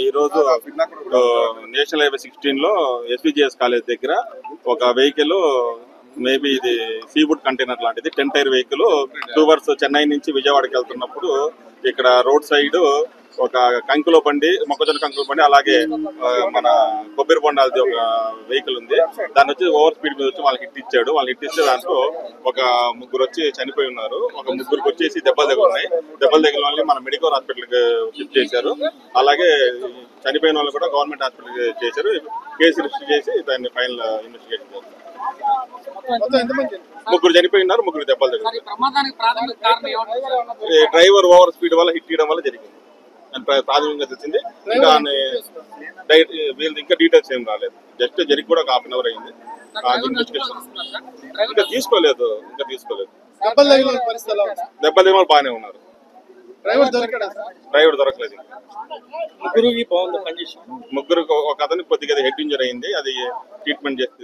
ఈ రోజు national highway 16 లో ఎస్పీజీఎస్ కాలేజ్ దగ్గర ఒక వెహికల్, మేబీ ఇది సీఫుడ్ కంటైనర్ లాంటిది 10 టైర్ వెహికల్ టువర్డ్స్ చెన్నై నుంచి విజయవాడకి వెళ్తున్నప్పుడు ఇక్కడ రోడ్ సైడ్ ఒక కంకులో బండి, మొక్కజొన్న కంకుల బండి, అలాగే మన కొబ్బరి బొండాలది ఒక వెహికల్ ఉంది. దాన్ని వచ్చి ఓవర్ స్పీడ్ మీద వచ్చి వాళ్ళకి హిట్ ఇచ్చాడు. వాళ్ళు హిట్ ఇస్తే దాంట్లో ఒక ముగ్గురు వచ్చి చనిపోయి ఉన్నారు. ఒక ముగ్గురికి వచ్చేసి దెబ్బలు తగిలినాయి. దెబ్బలు తగిలిన వాళ్ళని మన మెడికల్ హాస్పిటల్కి షిఫ్ట్ చేశారు. అలాగే చనిపోయిన వాళ్ళు కూడా గవర్నమెంట్ హాస్పిటల్కి చేశారు. కేసు రిజిస్టర్ చేసి దాన్ని ఫైనల్ ఇన్వెస్టిగేషన్ చేశారు. ముగ్గురు చనిపోయినారు, ముగ్గురు దెబ్బలు తగిలినారు. డ్రైవర్ ఓవర్ స్పీడ్ వల్ల హిట్ చేయడం వల్ల జరిగింది అని ప్రాథమికంగా తెలిసింది. ఇంకా వీళ్ళది ఇంకా డీటెయిల్స్ ఏం రాలేదు. జస్ట్ జరిగి కూడా ఒక 1/2 అవర్ అయింది. ఇంకా తీసుకోలేదు. దెబ్బలు తగిలిన బాగానే ఉన్నారు. డ్రైవర్ దొరకలేదు. ముగ్గురు ఒక అతనికి కొద్దిగా హెడ్ ఇంజరీ అయింది. అది ట్రీట్మెంట్ చేస్తే